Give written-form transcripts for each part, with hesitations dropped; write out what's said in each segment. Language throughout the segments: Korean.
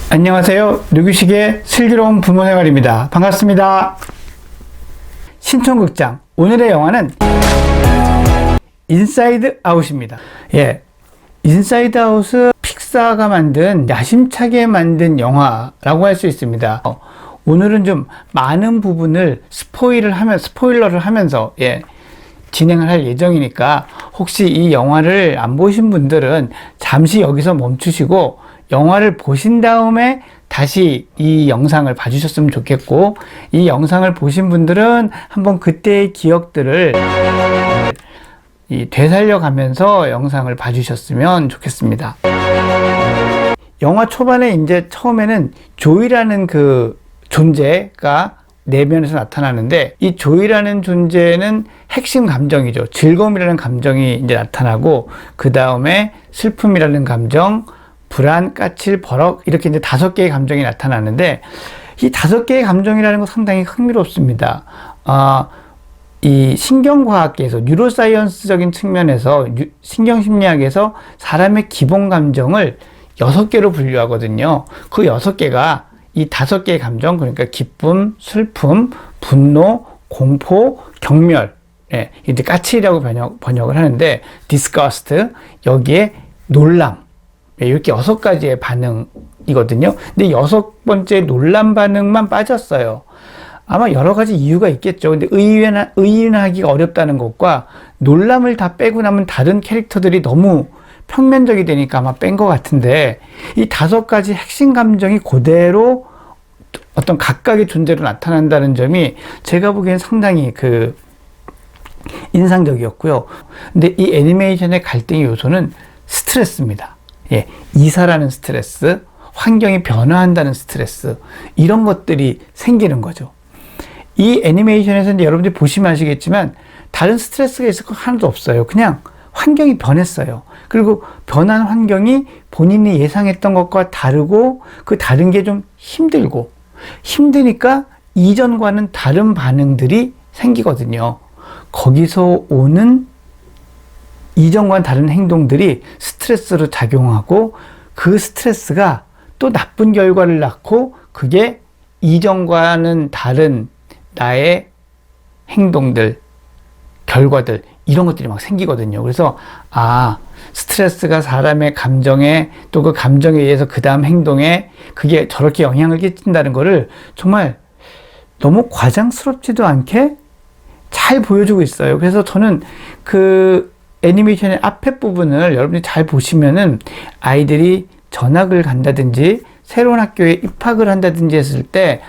안녕하세요. 류규식의 슬기로운 부모생활입니다. 반갑습니다. 신촌극장 오늘의 영화는 인사이드 아웃입니다. 인사이드 아웃은 픽사가 만든 야심차게 만든 영화라고 할 수 있습니다. 오늘은 좀 많은 부분을 스포일러를 하면서 진행을 할 예정이니까 혹시 이 영화를 안 보신 분들은 잠시 여기서 멈추시고 영화를 보신 다음에 다시 이 영상을 봐주셨으면 좋겠고, 이 영상을 보신 분들은 한번 그때의 기억들을 되살려 가면서 영상을 봐주셨으면 좋겠습니다. 영화 초반에 이제 처음에는 조이라는 그 존재가 내면에서 나타나는데, 이 조이라는 존재는 핵심 감정이죠. 즐거움이라는 감정이 이제 나타나고, 그 다음에 슬픔이라는 감정, 불안, 까칠, 버럭, 이렇게 이제 5개의 감정이 나타나는데, 이 5개의 감정이라는 건 상당히 흥미롭습니다. 이 신경과학계에서, 뉴로사이언스적인 측면에서, 신경심리학에서 사람의 기본 감정을 6개로 분류하거든요. 그 6개가 이 5개의 감정, 그러니까 기쁨, 슬픔, 분노, 공포, 경멸, 이제 까칠이라고 번역을 하는데, disgust, 여기에 놀람, 이렇게 6가지의 반응이거든요. 근데 6번째 놀람 반응만 빠졌어요. 아마 여러 가지 이유가 있겠죠. 근데 의인하기가 어렵다는 것과 놀람을 다 빼고 나면 다른 캐릭터들이 너무 평면적이 되니까 아마 뺀 것 같은데, 이 5가지 핵심 감정이 그대로 어떤 각각의 존재로 나타난다는 점이 제가 보기엔 상당히 인상적이었고요. 근데 이 애니메이션의 갈등의 요소는 스트레스입니다. 이사라는 스트레스, 환경이 변화한다는 스트레스, 이런 것들이 생기는 거죠. 이 애니메이션에서 이제 여러분들이 보시면 아시겠지만 다른 스트레스가 있을 거 하나도 없어요. 그냥 환경이 변했어요. 그리고 변한 환경이 본인이 예상했던 것과 다르고, 그 다른 게 좀 힘드니까 이전과는 다른 반응들이 생기거든요. 거기서 오는 이전과는 다른 행동들이 스트레스로 작용하고, 그 스트레스가 또 나쁜 결과를 낳고, 그게 이전과는 다른 나의 행동들, 결과들, 이런 것들이 막 생기거든요. 그래서 스트레스가 사람의 감정에, 또 그 감정에 의해서 그 다음 행동에 그게 저렇게 영향을 끼친다는 거를 정말 너무 과장스럽지도 않게 잘 보여주고 있어요. 그래서 저는 그 애니메이션의 앞에 부분을 여러분이 잘 보시면은, 아이들이 전학을 간다든지 새로운 학교에 입학을 한다든지 했을 때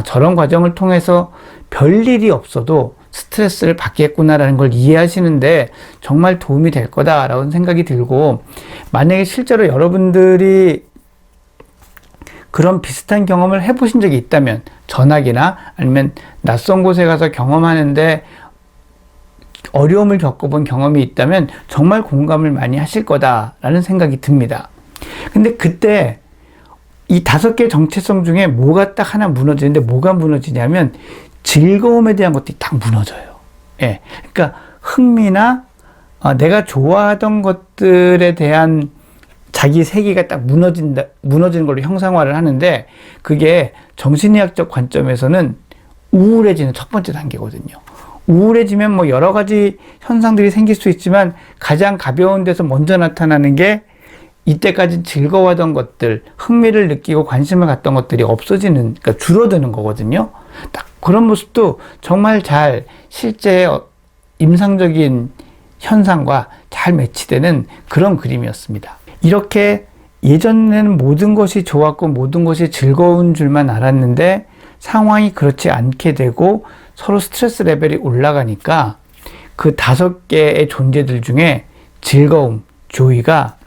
저런 과정을 통해서 별일이 없어도 스트레스를 받겠구나라는 걸 이해하시는데 정말 도움이 될 거다라는 생각이 들고, 만약에 실제로 여러분들이 그런 비슷한 경험을 해보신 적이 있다면, 전학이나 아니면 낯선 곳에 가서 경험하는데 어려움을 겪어본 경험이 있다면 정말 공감을 많이 하실 거다라는 생각이 듭니다. 근데 그때 이 5개의 정체성 중에 뭐가 딱 하나 무너지는데, 뭐가 무너지냐면 즐거움에 대한 것들이 딱 무너져요. 그러니까 흥미나 내가 좋아하던 것들에 대한 자기 세계가 딱 무너지는 걸로 형상화를 하는데, 그게 정신의학적 관점에서는 우울해지는 첫 번째 단계거든요. 우울해지면 뭐 여러 가지 현상들이 생길 수 있지만, 가장 가벼운 데서 먼저 나타나는 게 이때까지 즐거워하던 것들, 흥미를 느끼고 관심을 갖던 것들이 없어지는, 그러니까 줄어드는 거거든요. 딱 그런 모습도 정말 잘 실제 임상적인 현상과 잘 매치되는 그런 그림이었습니다. 이렇게 예전에는 모든 것이 좋았고 모든 것이 즐거운 줄만 알았는데, 상황이 그렇지 않게 되고 서로 스트레스 레벨이 올라가니까 그 5개의 존재들 중에 즐거움, 조이가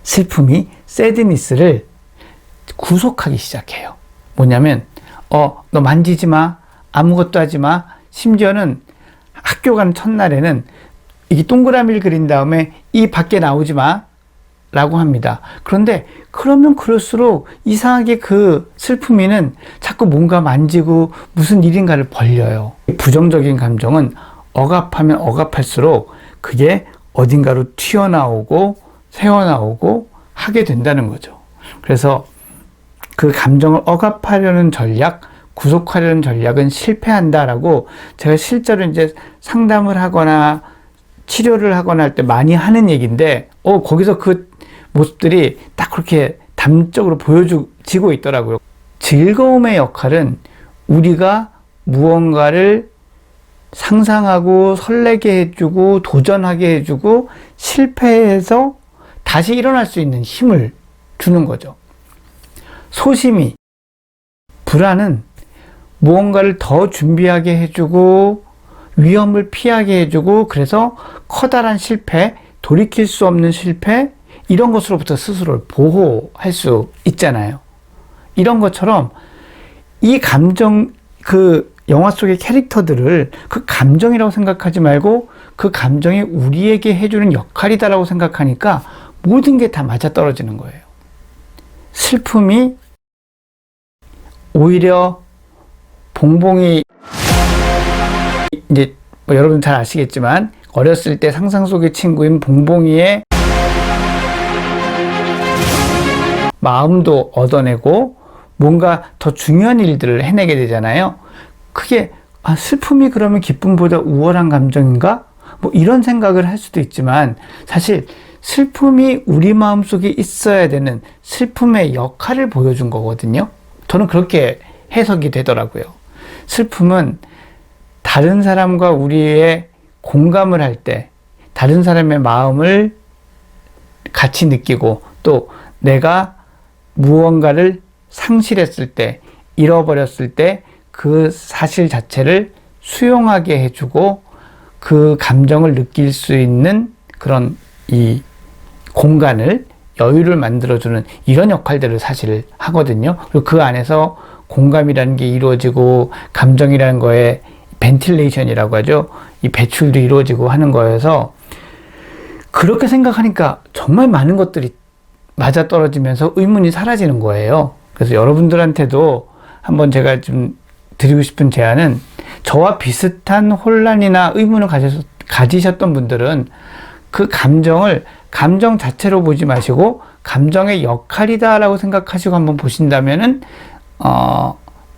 슬픔이 새드니스를 구속하기 시작해요. 뭐냐면 너 만지지 마, 아무것도 하지 마. 심지어는 학교 가는 첫날에는 이게 동그라미를 그린 다음에 이 밖에 나오지 마 라고 합니다. 그런데 그러면 그럴수록 이상하게 그 슬픔이는 자꾸 뭔가 만지고 무슨 일인가를 벌려요. 부정적인 감정은 억압하면 억압할수록 그게 어딘가로 튀어나오고 새어나오고 하게 된다는 거죠. 그래서 그 감정을 억압하려는 전략, 구속하려는 전략은 실패한다라고 제가 실제로 이제 상담을 하거나 치료를 하거나 할 때 많이 하는 얘기인데, 거기서 그 모습들이 딱 그렇게 담적으로 보여지고 있더라고요. 즐거움의 역할은 우리가 무언가를 상상하고 설레게 해주고 도전하게 해주고 실패해서 다시 일어날 수 있는 힘을 주는 거죠. 소심이, 불안은 무언가를 더 준비하게 해주고 위험을 피하게 해주고, 그래서 커다란 실패, 돌이킬 수 없는 실패, 이런 것으로부터 스스로를 보호할 수 있잖아요. 이런 것처럼 이 감정, 그 영화 속의 캐릭터들을 그 감정이라고 생각하지 말고 그 감정이 우리에게 해주는 역할이다라고 생각하니까 모든 게 다 맞아떨어지는 거예요. 슬픔이 오히려 봉봉이 이제 여러분 잘 아시겠지만 어렸을 때 상상 속의 친구인 봉봉이의 마음도 얻어내고 뭔가 더 중요한 일들을 해내게 되잖아요. 그게 슬픔이 그러면 기쁨보다 우월한 감정인가? 뭐 이런 생각을 할 수도 있지만, 사실 슬픔이 우리 마음속에 있어야 되는 슬픔의 역할을 보여준 거거든요. 저는 그렇게 해석이 되더라고요. 슬픔은 다른 사람과 우리의 공감을 할 때, 다른 사람의 마음을 같이 느끼고, 또 내가 무언가를 상실했을 때, 잃어버렸을 때 그 사실 자체를 수용하게 해주고 그 감정을 느낄 수 있는 그런 이 공간을, 여유를 만들어주는 이런 역할들을 사실 하거든요. 그리고 그 안에서 공감이라는 게 이루어지고 감정이라는 거에 벤틸레이션이라고 하죠. 이 배출도 이루어지고 하는 거여서, 그렇게 생각하니까 정말 많은 것들이 맞아떨어지면서 의문이 사라지는 거예요. 그래서 여러분들한테도 한번 제가 좀 드리고 싶은 제안은, 저와 비슷한 혼란이나 의문을 가지셨던 분들은 그 감정을 감정 자체로 보지 마시고 감정의 역할이다라고 생각하시고 한번 보신다면은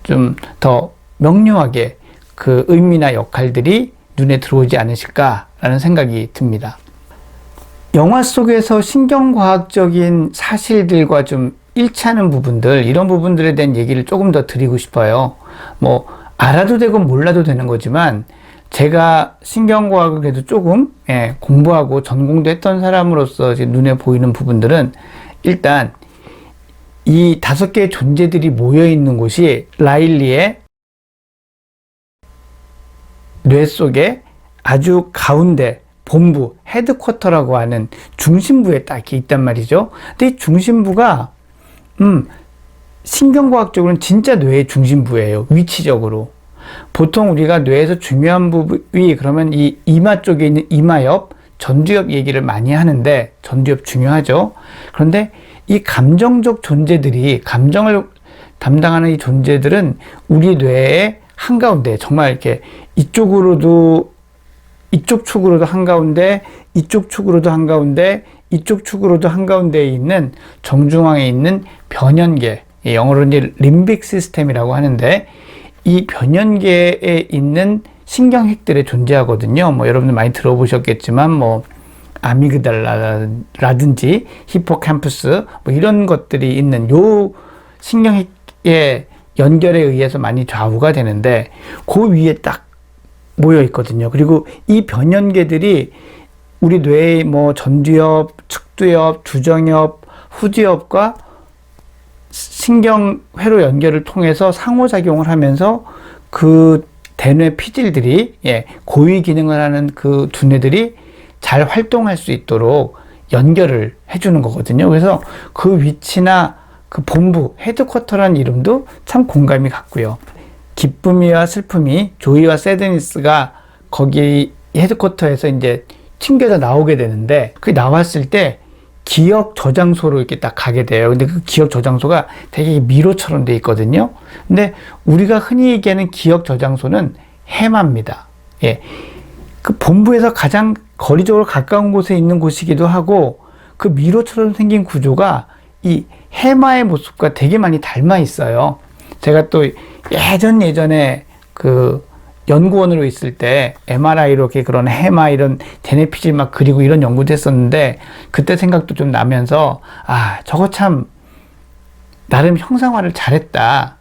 좀 더 명료하게 그 의미나 역할들이 눈에 들어오지 않으실까라는 생각이 듭니다. 영화 속에서 신경과학적인 사실들과 좀 일치하는 부분들, 이런 부분들에 대한 얘기를 조금 더 드리고 싶어요. 뭐 알아도 되고 몰라도 되는 거지만, 제가 신경과학을 그래도 조금 공부하고 전공도 했던 사람으로서 지금 눈에 보이는 부분들은, 일단 이 5개의 존재들이 모여 있는 곳이 라일리의 뇌 속에 아주 가운데 본부, 헤드쿼터라고 하는 중심부에 딱 이렇게 있단 말이죠. 근데 이 중심부가 신경과학적으로는 진짜 뇌의 중심부예요. 위치적으로. 보통 우리가 뇌에서 중요한 부위, 그러면 이 이마 쪽에 있는 이마엽, 전두엽 얘기를 많이 하는데, 전두엽 중요하죠. 그런데 이 감정적 존재들이, 감정을 담당하는 이 존재들은 우리 뇌의 한가운데, 정말 이렇게 이쪽 축으로도 한가운데, 이쪽 축으로도 한가운데, 이쪽 축으로도 한가운데에 있는 정중앙에 있는 변연계, 영어로 이제 림빅 시스템이라고 하는데, 이 변연계에 있는 신경핵들이 존재하거든요. 뭐 여러분들 많이 들어보셨겠지만, 뭐 아미그달라라든지 히포캠퍼스, 뭐 이런 것들이 있는 요 신경핵의 연결에 의해서 많이 좌우가 되는데, 그 위에 딱 모여 있거든요. 그리고 이 변연계들이 우리 뇌의 뭐 전두엽, 측두엽, 주정엽, 후두엽과 신경회로 연결을 통해서 상호작용을 하면서 그 대뇌 피질들이, 고위 기능을 하는 그 두뇌들이 잘 활동할 수 있도록 연결을 해주는 거거든요. 그래서 그 위치나 그 본부, 헤드쿼터라는 이름도 참 공감이 갔고요. 기쁨이와 슬픔이, 조이와 새드니스가 거기 헤드쿼터에서 이제 튕겨져 나오게 되는데, 그게 나왔을 때 기억 저장소로 이렇게 딱 가게 돼요. 근데 그 기억 저장소가 되게 미로처럼 돼 있거든요. 근데 우리가 흔히 얘기하는 기억 저장소는 해마입니다. 그 본부에서 가장 거리적으로 가까운 곳에 있는 곳이기도 하고, 그 미로처럼 생긴 구조가 이 해마의 모습과 되게 많이 닮아 있어요. 제가 또 예전에 그 연구원으로 있을 때 MRI로 이렇게 그런 해마 이런 대뇌피질 막 그리고 이런 연구도 했었는데 그때 생각도 좀 나면서 저거 참 나름 형상화를 잘했다.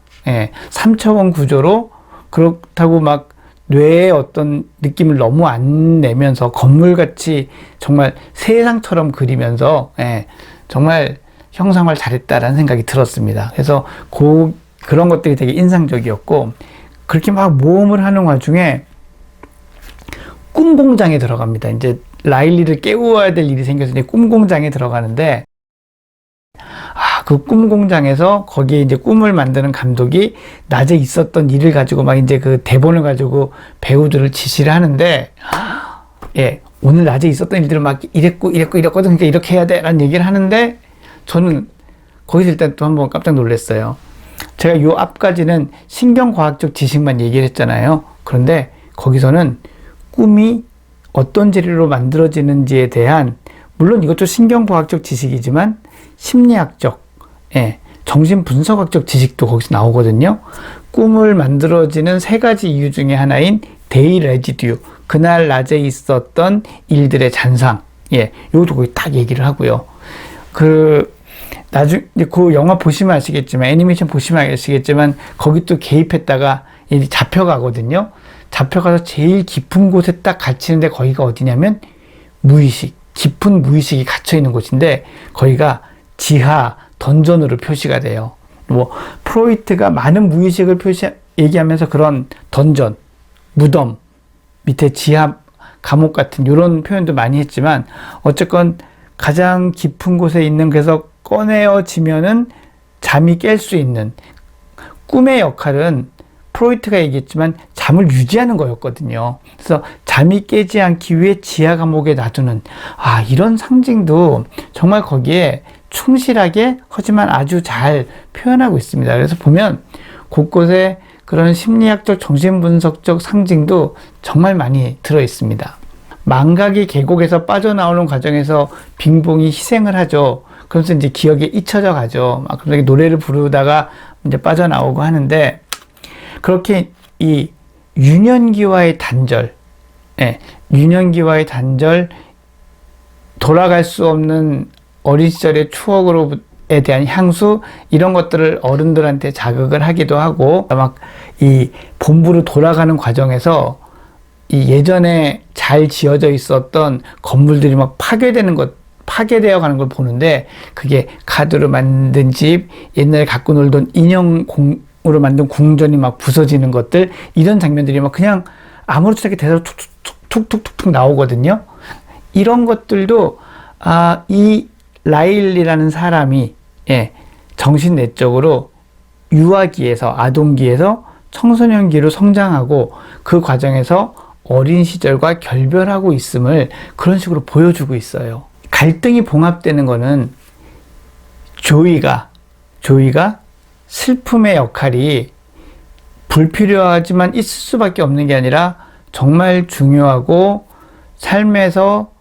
3차원 구조로 그렇다고 막 뇌의 어떤 느낌을 너무 안 내면서 건물같이 정말 세상처럼 그리면서 정말 형상화를 잘했다라는 생각이 들었습니다. 그래서 그런 것들이 되게 인상적이었고 그렇게 막 모험을 하는 와중에 꿈공장에 들어갑니다. 이제 라일리를 깨워야 될 일이 생겨서 이제 꿈공장에 들어가는데 그 꿈공장에서 거기에 이제 꿈을 만드는 감독이 낮에 있었던 일을 가지고 막 이제 그 대본을 가지고 배우들을 지시를 하는데 오늘 낮에 있었던 일들을 막 이랬거든. 그러니까 이렇게 해야 돼 라는 얘기를 하는데 저는 거기서 일단 또 한번 깜짝 놀랐어요. 제가 요 앞까지는 신경과학적 지식만 얘기를 했잖아요. 그런데 거기서는 꿈이 어떤 재료로 만들어지는지에 대한 물론 이것도 신경과학적 지식이지만 심리학적, 정신분석학적 지식도 거기서 나오거든요. 꿈을 만들어지는 3가지 이유 중에 하나인 데이 레지듀, 그날 낮에 있었던 일들의 잔상, 요것도 거기 딱 얘기를 하고요. 나중에 그 영화 보시면 아시겠지만, 애니메이션 보시면 아시겠지만, 거기 또 개입했다가 잡혀가거든요. 잡혀가서 제일 깊은 곳에 딱 갇히는데 거기가 어디냐면 무의식, 깊은 무의식이 갇혀 있는 곳인데 거기가 지하 던전으로 표시가 돼요. 프로이트가 많은 무의식을 얘기하면서 그런 던전, 무덤, 밑에 지하 감옥 같은 이런 표현도 많이 했지만 어쨌건 가장 깊은 곳에 있는 그래서 꺼내어지면은 잠이 깰 수 있는 꿈의 역할은 프로이트가 얘기했지만 잠을 유지하는 거였거든요. 그래서 잠이 깨지 않기 위해 지하 감옥에 놔두는 이런 상징도 정말 거기에 충실하게 하지만 아주 잘 표현하고 있습니다. 그래서 보면 곳곳에 그런 심리학적 정신분석적 상징도 정말 많이 들어 있습니다. 망각이 계곡에서 빠져나오는 과정에서 빙봉이 희생을 하죠. 그러면서 이제 기억에 잊혀져 가죠. 막 그렇게 노래를 부르다가 이제 빠져나오고 하는데 그렇게 이 유년기와의 단절, 돌아갈 수 없는 어린 시절의 추억으로에 대한 향수 이런 것들을 어른들한테 자극을 하기도 하고 막 이 본부로 돌아가는 과정에서 이 예전에 잘 지어져 있었던 건물들이 막 파괴되어 가는 걸 보는데 그게 카드로 만든 집, 옛날에 갖고 놀던 인형으로 만든 궁전이 막 부서지는 것들 이런 장면들이 막 그냥 아무렇지 않게 대사로 툭툭툭툭 나오거든요. 이런 것들도 이 라일리라는 사람이 정신 내적으로 유아기에서 아동기에서 청소년기로 성장하고 그 과정에서 어린 시절과 결별하고 있음을 그런 식으로 보여주고 있어요. 갈등이 봉합되는 거는 조이가 슬픔의 역할이 불필요하지만 있을 수밖에 없는 게 아니라 정말 중요하고 삶에서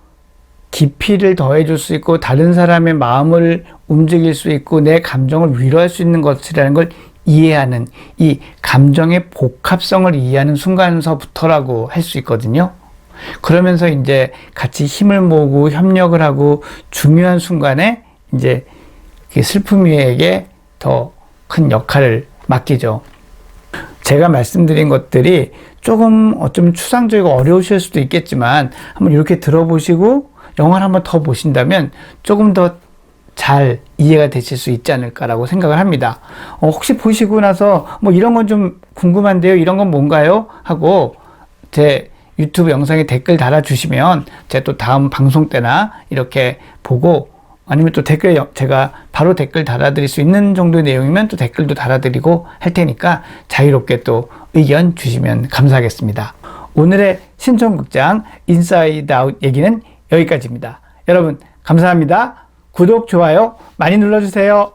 깊이를 더해줄 수 있고 다른 사람의 마음을 움직일 수 있고 내 감정을 위로할 수 있는 것이라는 걸 이해하는 이 감정의 복합성을 이해하는 순간서부터라고 할 수 있거든요. 그러면서 이제 같이 힘을 모으고 협력을 하고 중요한 순간에 이제 슬픔이에게 더 큰 역할을 맡기죠. 제가 말씀드린 것들이 조금 어쩌면 추상적이고 어려우실 수도 있겠지만 한번 이렇게 들어보시고 영화를 한번 더 보신다면 조금 더 잘 이해가 되실 수 있지 않을까라고 생각을 합니다. 혹시 보시고 나서 이런 건 좀 궁금한데요. 이런 건 뭔가요? 하고 제 유튜브 영상에 댓글 달아주시면 제가 또 다음 방송 때나 이렇게 보고 아니면 또 제가 바로 댓글 달아드릴 수 있는 정도의 내용이면 또 댓글도 달아드리고 할 테니까 자유롭게 또 의견 주시면 감사하겠습니다. 오늘의 신청극장 인사이드 아웃 얘기는 여기까지입니다. 여러분 감사합니다. 구독, 좋아요 많이 눌러주세요.